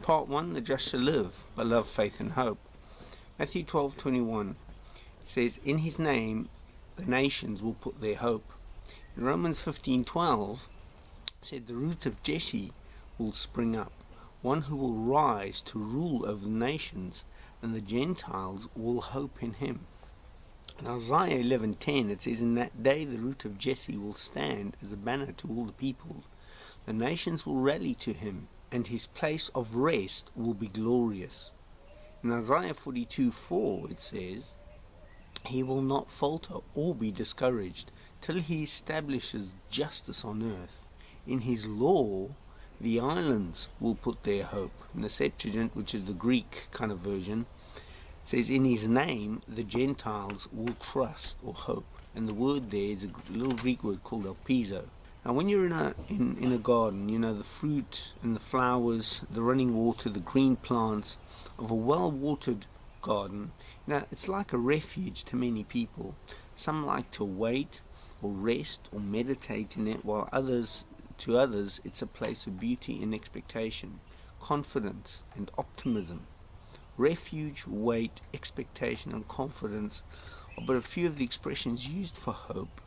part 1, the just shall live by love, faith and hope. Matthew 12:21 says, in his name the nations will put their hope. In Romans 15:12 said, the root of Jesse will spring up, one who will rise to rule over the nations, and the Gentiles will hope in him. In Isaiah 11:10 it says, in that day the root of Jesse will stand as a banner to all the peoples. The nations will rally to him, and his place of rest will be glorious. In Isaiah 42:4 it says, he will not falter or be discouraged till he establishes justice on earth. In his law the islands will put their hope. In the Septuagint, which is the Greek kind of version, it says, in his name the Gentiles will trust or hope. And the word there is a little Greek word called elpizo. Now when you're in a garden, you know, the fruit and the flowers, the running water, the green plants of a well-watered garden, now it's like a refuge to many people. Some like to wait or rest or meditate in it, while to others it's a place of beauty and expectation, confidence and optimism. Refuge, wait, expectation and confidence are but a few of the expressions used for hope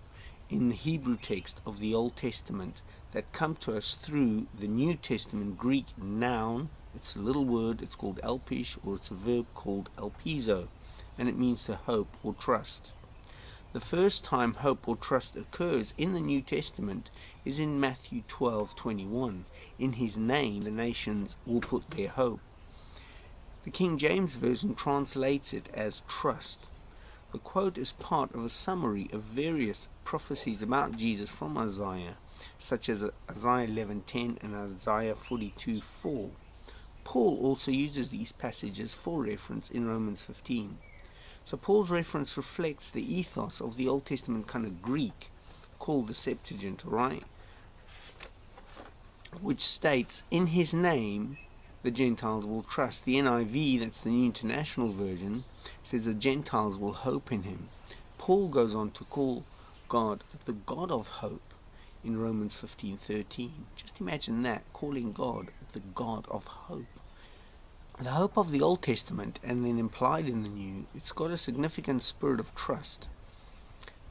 in the Hebrew text of the Old Testament that come to us through the New Testament Greek noun. It's a little word, it's called elpish, or it's a verb called elpizo, and it means to hope or trust. The first time hope or trust occurs in the New Testament is in Matthew 12:21. In his name the nations will put their hope. The King James Version translates it as trust. The quote is part of a summary of various prophecies about Jesus from Isaiah, such as Isaiah 11:10 and Isaiah 42:4. Paul also uses these passages for reference in Romans 15. So Paul's reference reflects the ethos of the Old Testament kind of Greek, called the Septuagint, right? Which states, in his name the Gentiles will trust. The NIV, that's the New International Version, says the Gentiles will hope in him. Paul goes on to call God the God of hope in Romans 15:13. Just imagine that, calling God the God of hope. The hope of the Old Testament, and then implied in the New, it's got a significant spirit of trust.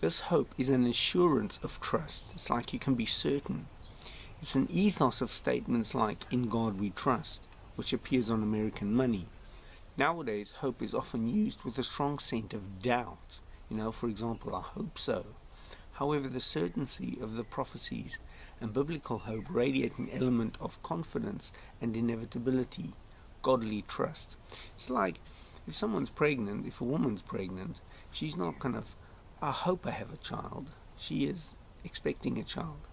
This hope is an assurance of trust. It's like you can be certain. It's an ethos of statements like, in God we trust, which appears on American money. Nowadays, hope is often used with a strong scent of doubt. For example, I hope so. However, the certainty of the prophecies and biblical hope radiate an element of confidence and inevitability, godly trust. It's like if a woman's pregnant, she's not I hope I have a child. She is expecting a child.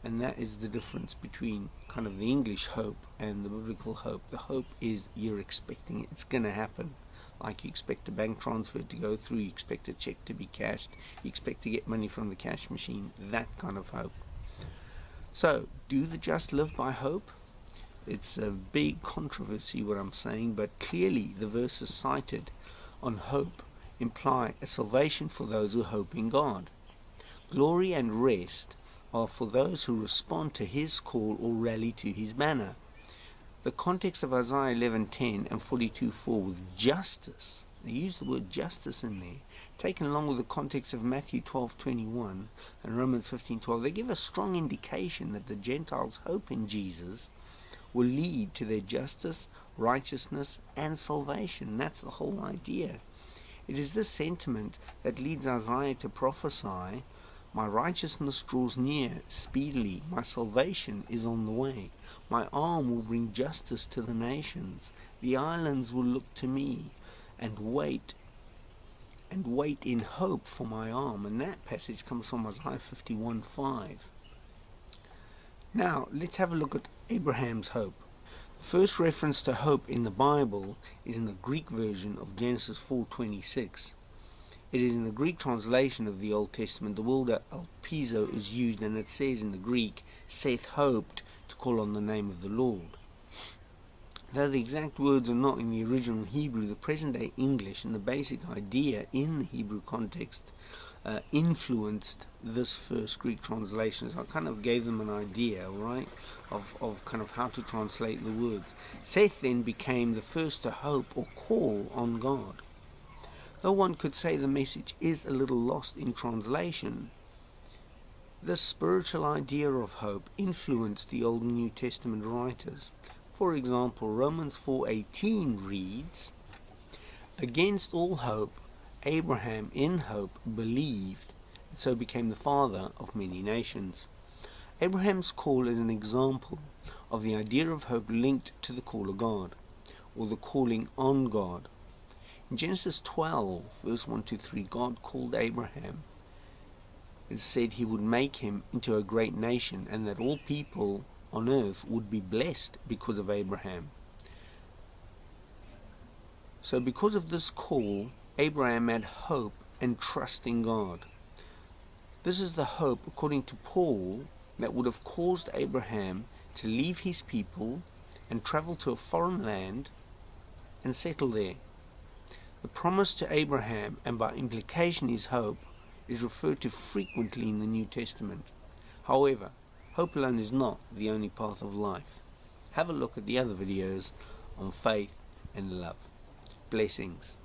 And that is the difference between kind of the English hope and the biblical hope. The hope is you're expecting it. It's going to happen. Like you expect a bank transfer to go through, you expect a check to be cashed, you expect to get money from the cash machine. That kind of hope. So, do the just live by hope? It's a big controversy what I'm saying, but clearly the verses cited on hope imply a salvation for those who hope in God. Glory and rest are for those who respond to his call or rally to his banner. The context of Isaiah 11:10 and 42:4 with justice, they use the word justice in there, taken along with the context of Matthew 12:21 and Romans 15:12, they give a strong indication that the Gentiles' hope in Jesus will lead to their justice, righteousness, and salvation. That's the whole idea. It is this sentiment that leads Isaiah to prophesy, my righteousness draws near speedily, my salvation is on the way, my arm will bring justice to the nations, the islands will look to me and wait in hope for my arm. And that passage comes from Isaiah 51:5. Now, let's have a look at Abraham's hope. The first reference to hope in the Bible is in the Greek version of Genesis 4:26. It is in the Greek translation of the Old Testament. The word elpizo is used, and it says in the Greek, Seth hoped to call on the name of the Lord. Though the exact words are not in the original Hebrew, the present-day English and the basic idea in the Hebrew context influenced this first Greek translation. So I kind of gave them an idea, right, of kind of how to translate the words. Seth then became the first to hope or call on God. Though one could say the message is a little lost in translation, this spiritual idea of hope influenced the Old and New Testament writers. For example, Romans 4:18 reads, "Against all hope, Abraham in hope believed, and so became the father of many nations." Abraham's call is an example of the idea of hope linked to the call of God, or the calling on God. In Genesis 12, verse 1-3, God called Abraham and said he would make him into a great nation and that all people on earth would be blessed because of Abraham. So because of this call, Abraham had hope and trust in God. This is the hope, according to Paul, that would have caused Abraham to leave his people and travel to a foreign land and settle there. The promise to Abraham, and by implication his hope, is referred to frequently in the New Testament. However, hope alone is not the only path of life. Have a look at the other videos on faith and love. Blessings.